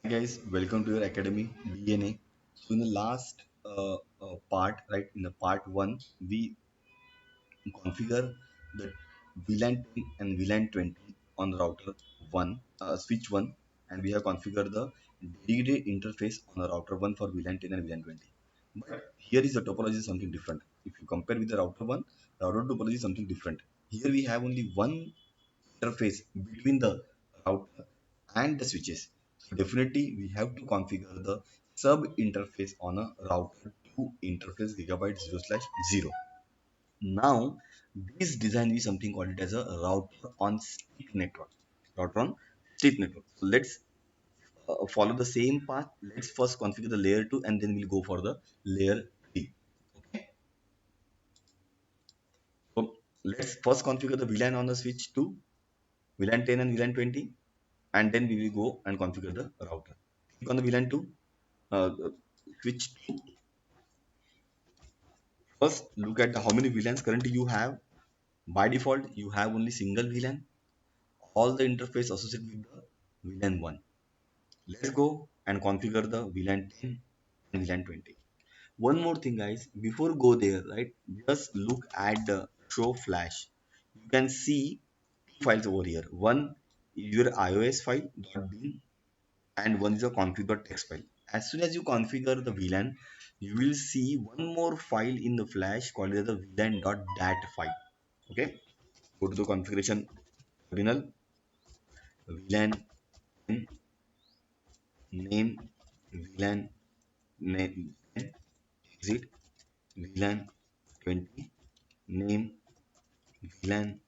Guys, welcome to your academy DNA. So in the last part, right, in the part one, we configure the VLAN 10 and VLAN 20 on router 1, switch 1, and we have configured the dedicated interface on the router 1 for VLAN 10 and VLAN 20. But here is the topology is something different. If you compare with the router 1, router topology is something different. Here we have only one interface between the router and the switches. So definitely we have to configure the sub interface on a router 2 interface gigabyte 0/0. Now this design is something called it as a router on stick network. Router on stick network. So let's follow the same path. Let's first configure the layer 2 and then we'll go for the layer 3. Okay. So let's first configure the VLAN on the switch 2, VLAN 10 and VLAN 20, and then we will go and configure the router. Click on the VLAN 2, uh, switch 2. First, look at how many VLANs currently you have. By default, you have only single VLAN. All the interface associated with the VLAN 1. Let's go and configure the VLAN 10 and VLAN 20. One more thing, guys, before go there, right? Just look at the show flash. You can see two files over here. One is your iOS file .bin and one is a config.txt file. As soon as you configure the VLAN, you will see one more file in the flash called as the VLAN.dat file. Okay, go to the configuration terminal, VLAN name, VLAN name, exit, VLAN 20, name, VLAN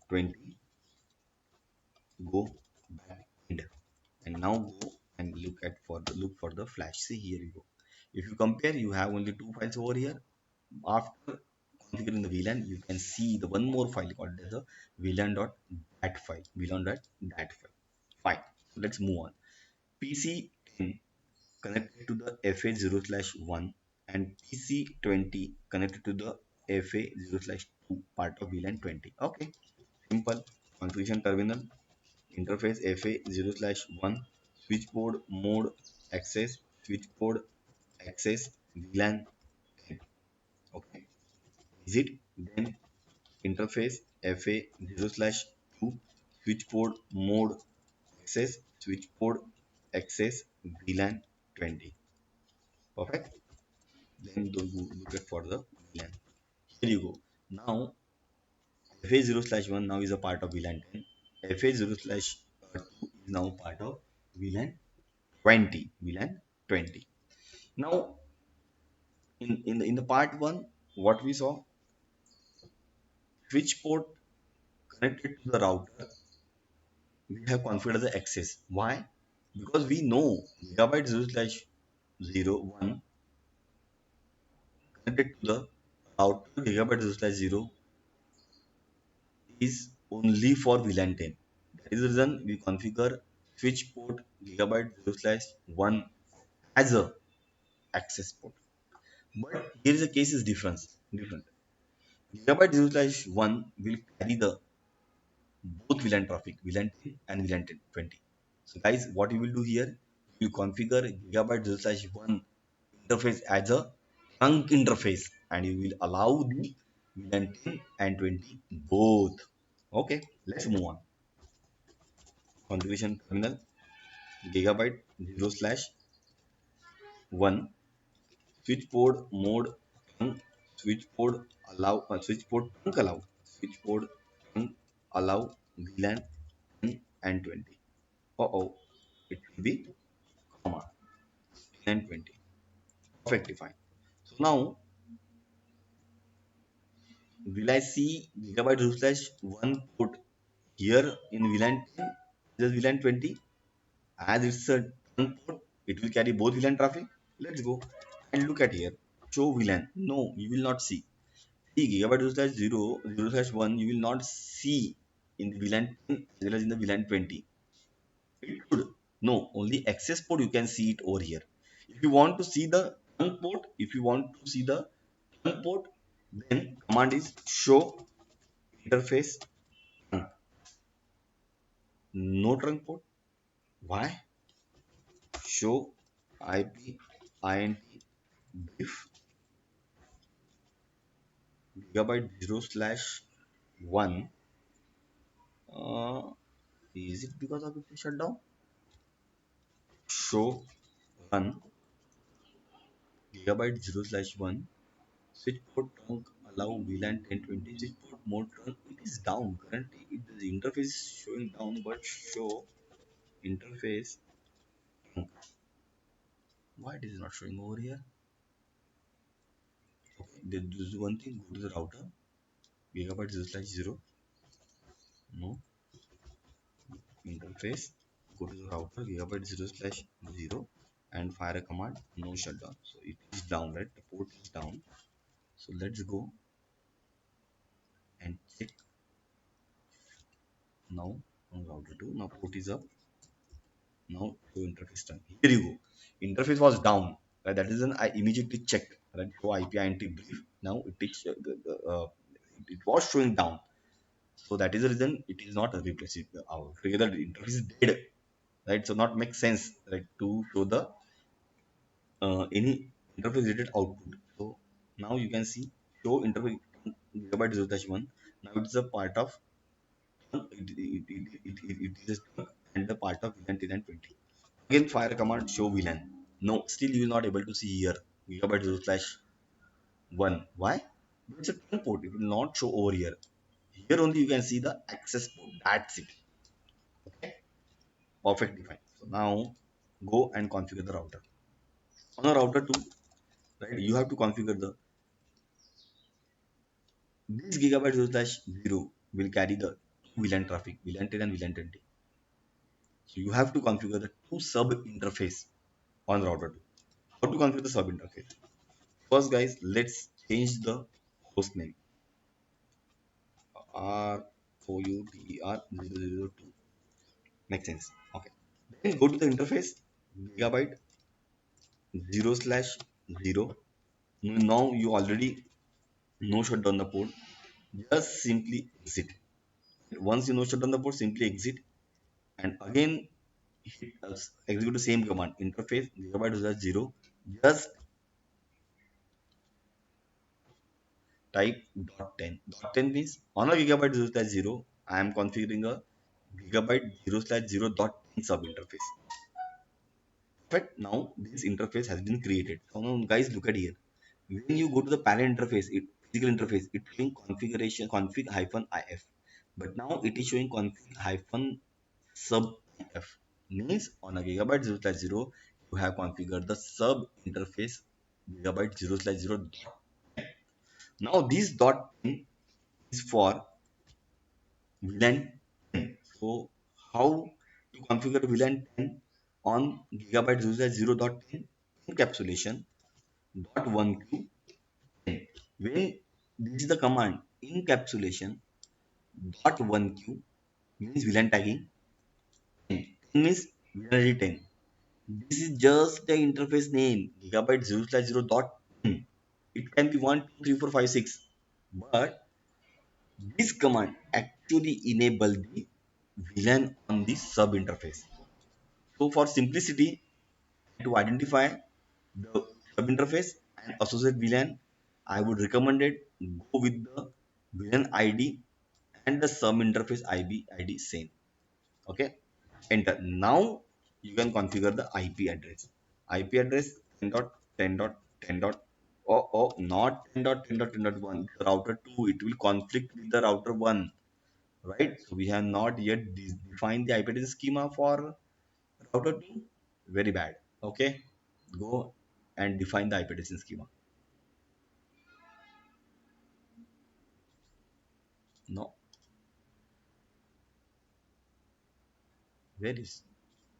20, go back end, and now go and look for the flash. See, here you go. If you compare, you have only two files over here. After configuring the VLAN, you can see the one more file called as a VLAN.dat file. VLAN.dat file. Fine. So let's move on. PC10 connected to the FA0/1 and PC20 connected to the FA0/2 part of VLAN 20. Okay. Simple. Configuration terminal. Interface FA0/1. Switchboard mode access. Switchboard access VLAN 10. Okay. Exit. Then interface FA0/2 switchboard mode access switchboard access VLAN 20. Perfect. Then you look at for the VLAN. Here you go. Now FA0/1 now is a part of VLAN 10. FA0/2 is now part of VLAN 20. VLAN 20. Now in the part 1, what we saw, switch port connected to the router, we have configured the access. Why? Because we know gigabyte 0/01 connected to the router gigabyte 0/0 is only for VLAN 10. That is the reason we configure switch port gigabyte 0/1 as a access port. But here is the case is different. Gigabyte 0/1 will carry the both VLAN traffic, VLAN 10 and VLAN 20. So guys, what you will do here, you configure gigabyte 0/1 interface as a trunk interface and you will allow the VLAN 10 and 20 both. Okay, let's move on. Configuration terminal, gigabyte 0/1, switchboard mode trunk, switchboard allow, switchboard trunk allow, switchboard trunk allow VLAN 10 and 20. Uh-oh, it will be comma VLAN 20. Perfectly fine. So now will I see gigabyte /1 put here in VLAN 10 just VLAN 20? As it's a trunk port, it will carry both VLAN traffic. Let's go and look at here. Show VLAN. No, you will not see. See gigabyte /0/1 you will not see in the VLAN 10 as well as in the VLAN 20. It should. No, only access port you can see it over here. If you want to see the trunk port, if you want to see the trunk port, then command is show interface trunk. No trunk port. Why? show IP int brief gigabyte 0 slash 1. uh, is it because of it shut down? Show run gigabyte 0 slash 1 switch port trunk allow VLAN 1020 switch port mode trunk. It is down currently. The interface is showing down, but show interface trunk. Why it is not showing over here? Okay, this is one thing. Go to the router gigabyte 0 slash 0. No interface. Go to the router gigabyte 0 slash 0 and fire a command. No shutdown. So it is down, right? The port is down. So let's go and check now on router 2. Now port is up. Now show interface done. Here you go. Interface was down. Right? That is when I immediately checked. Right? Show IP int brief. Now it is it was showing down. So that is the reason it is not replaced. Together the interface is dead. Right? So not make sense, right, to show the any interface related output. So now you can see show interface gigabyte 0 dash 1. Now it's a part of it is and the part of VLAN 10 and 20. Again fire a command show VLAN. No, still you are not able to see here gigabyte 0 slash 1. Why? It's a trunk port. It will not show over here. Here only you can see the access port. That's it. Okay, perfectly fine. So now go and configure the router. On a router 2, right, you have to configure the this gigabyte 0 slash 0 will carry the VLAN traffic, VLAN 10 and VLAN 20. So you have to configure the two sub interface on router 2. How to configure the sub interface? First, guys, let's change the host name. ROUTER 002. Makes sense. Okay. Then go to the interface gigabyte 0 slash 0. Now you already no shut down the port. Just simply exit. Once you no shut down the port, simply exit and again hit execute the same command interface gigabyte 0 slash 0. Just type dot 10. Dot 10 means on a gigabyte 0 slash 0, I am configuring a gigabyte 0 slash 0 dot 10 sub interface. But now this interface has been created. So now guys look at here. When you go to the parent interface, physical interface, it's showing configuration config hyphen if. But now it is showing config hyphen sub if. Means on a gigabyte 0 slash 0, you have configured the sub interface gigabyte 0 slash 0. Now this dot 10 is for VLAN 10. So how to configure VLAN 10 on gigabyte 0 slash 0 dot 10 encapsulation dot 1q 10. When this is the command encapsulation dot 1q means VLAN tagging 10. 10 means VLAN ID 10. This is just the interface name gigabyte 0 slash 0 dot 10. It can be 1, 2, 3, 4, 5, 6. But this command actually enable the VLAN on the sub interface. So for simplicity, to identify the sub interface and associate VLAN, I would recommend it go with the VLAN ID and the sub interface ID same. Okay, enter. Now you can configure the IP address. IP address 10.10.10. Oh, not 10.10.10.1. The router 2, it will conflict with the router 1, right? So we have not yet defined the IP address schema for router 2. Very bad. Okay, go and define the IP address schema. No, where is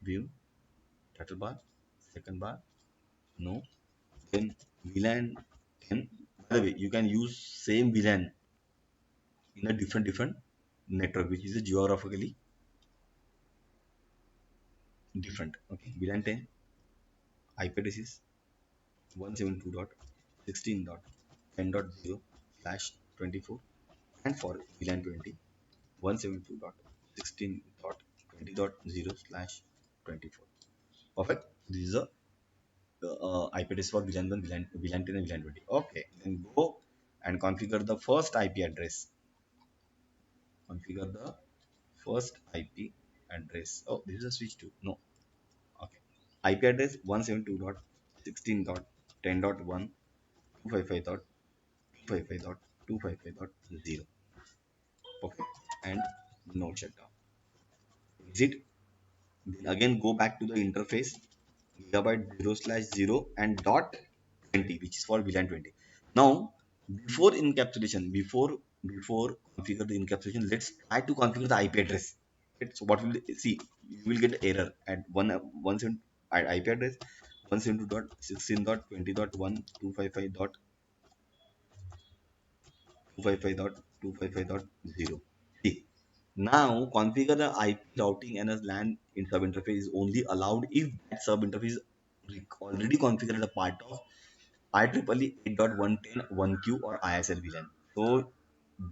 view title bar, second bar? No. Then VLAN 10. By the way, you can use same VLAN in a different network, which is a geographically different. Okay, VLAN 10 IP address is 172.16.10.0 slash 24, and for VLAN 20 172.16.20.0 slash 24. Perfect. This is a IP address for VLAN 1, VLAN 10, and VLAN 20. Okay, then go and configure the first IP address. Configure the first IP address. Oh, this is a switch too. No. Okay. IP address 172.16.10.1 255.255.255.0. Okay, and no shutdown. Exit. Then again go back to the interface gigabyte 0 slash 0 and dot 20, which is for VLAN 20. Now before encapsulation, before configure the encapsulation, let's try to configure the IP address. Right? So what will see, you will get error at one seven at IP address 172.16.20.1 255.255.255.0. See, now configure the IP routing and a LAN in sub interface is only allowed if that sub interface already configured a part of IEEE 8.110.1Q or ISL VLAN. So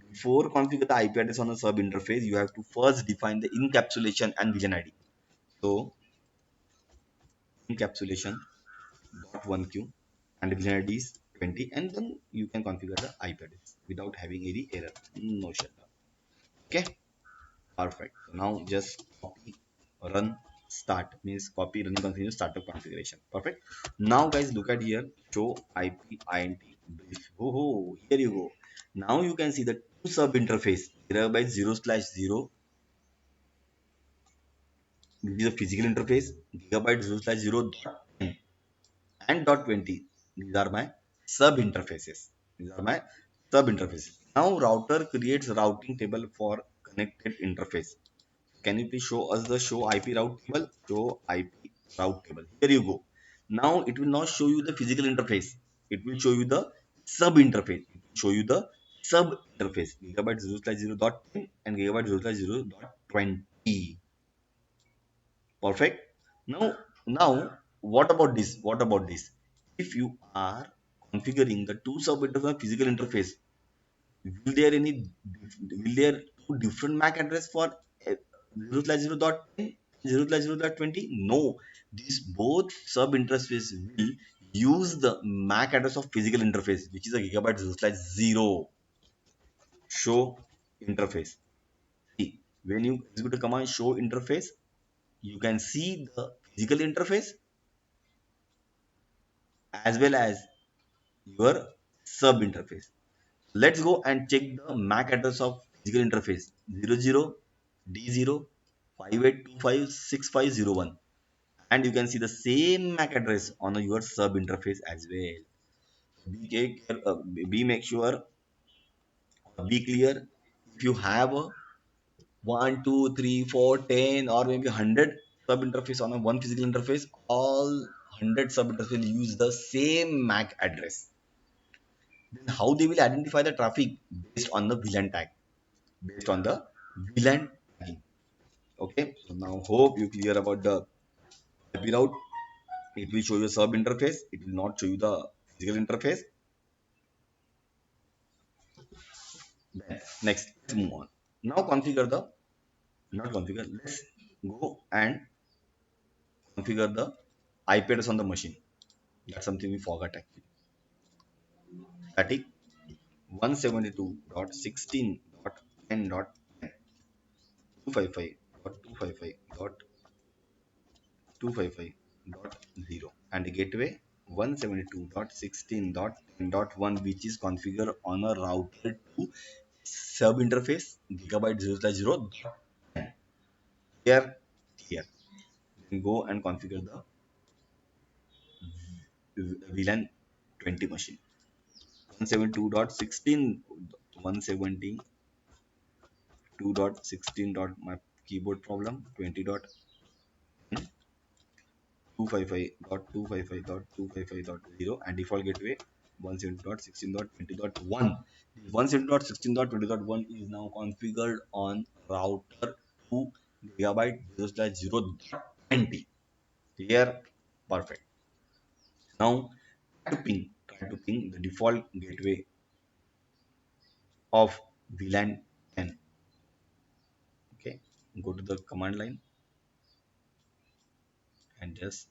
before configure the IP address on a sub interface, you have to first define the encapsulation and VLAN ID. So encapsulation dot 1Q and VLAN ID is 20, and then you can configure the IP address without having any error. No shutdown. Okay, perfect. So now just copy, run, start means copy, run, continue, startup configuration. Perfect. Now guys, look at here, show IP int brief. Oh, here you go. Now you can see the two sub interface gigabyte 0 slash 0. This is a physical interface gigabyte 0 slash 0 dot 10 and dot 20. These are my sub interfaces. These are my sub interfaces. Now router creates routing table for connected interface. Can you please show us the show IP route table? Show IP route table. Here you go. Now it will not show you the physical interface. It will show you the sub interface. It will show you the sub interface. Gigabyte 0 slash 0 dot 10 and gigabyte 0 slash 0 dot 20. Perfect. Now, what about this? What about this? If you are configuring the two sub interface physical interface, will there any will there two different MAC address for 0 slash 0 dot 10, 0 slash 0 dot 20? No, these both sub interfaces will use the MAC address of physical interface, which is a gigabyte 0 slash 0. Show interface. See, when you execute the command show interface, you can see the physical interface as well as your sub interface. Let's go and check the MAC address of physical interface 00 D0 58256501, and you can see the same MAC address on your sub interface as well. Be make sure, be clear. If you have a 1, 2, 3, 4, 10, or maybe 100 sub interface on a one physical interface, all 100 sub interface will use the same MAC address. Then how they will identify the traffic? Based on the VLAN tag. Based on the VLAN tagging. Okay. So now hope you clear about the IP route. It will show you sub interface. It will not show you the physical interface. Then next, let's move on. Now configure the not configure. Let's go and configure the IP address on the machine. That's something we forgot actually. Static 172.16.10.255.255.255.0 and the gateway 172.16.10.1, which is configured on a router to sub interface gigabyte 0 slash 0 dot 10. Here, here. Then go and configure the VLAN 20 machine. 172.16 172.16. My keyboard problem 20.255.255.255.0 and default gateway 170.16.20.1. 170.16.20.1 is now configured on router 2 gigabyte 0 slash 0 20. Here, perfect. Now try to ping the default gateway of VLAN 10. Okay, go to the command line and just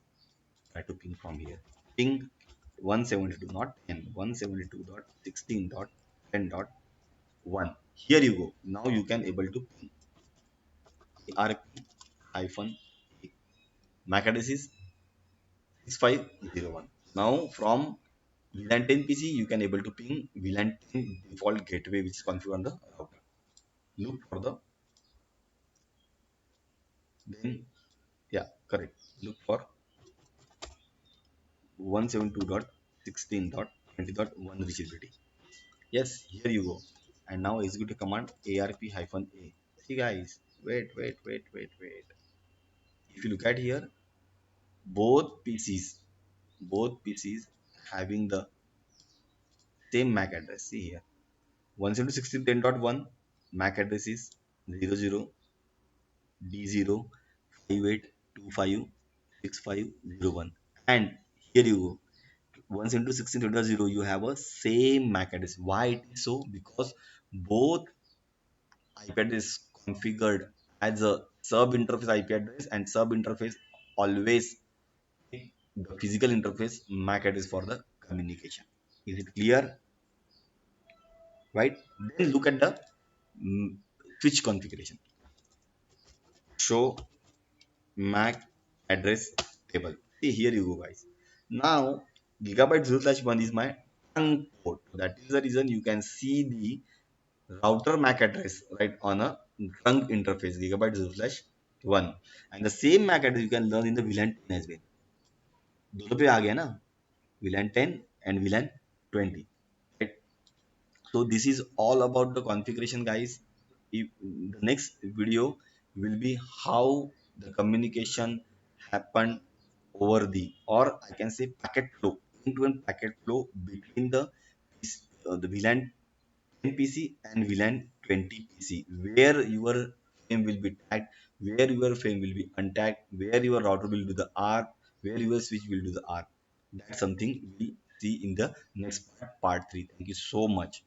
Try to ping from here. Ping 172, not 10, 172.16.10.1. Here you go. Now you can able to ping ARP hyphen A. MAC address is 6501. Now from VLAN 10 PC, you can able to ping VLAN 10 default gateway which is configured on the router. Look for the then yeah correct. Look for 172.16.20.1 reachability. Yes, here you go. And now execute the command arp-a. See guys, wait. If you look at here, both PCs, both PCs having the same MAC address. See here, 172.16.10.1 MAC address is 00D058256501. And here you go, 172.16.10 you have a same MAC address. Why it is so? Because both IP address is configured as a sub interface IP address, and sub interface always take the physical interface MAC address for the communication. Is it clear? Right? Then look at the mm, switch configuration. Show MAC address table. See here you go, guys. Now gigabyte 0/1 is my trunk port. That is the reason you can see the router MAC address right on a trunk interface gigabyte 0/1, and the same MAC address you can learn in the VLAN 10 as well. दोनों पे आ गया ना, VLAN 10 and VLAN 20, right? So this is all about the configuration, guys. The next video will be how the communication happened over the, or I can say packet flow, end-to-end packet flow between the VLAN 10 PC and VLAN 20 PC, where your frame will be tagged, where your frame will be untagged, where your router will do the R, where your switch will do the R. That's something we'll see in the next part, part 3. Thank you so much.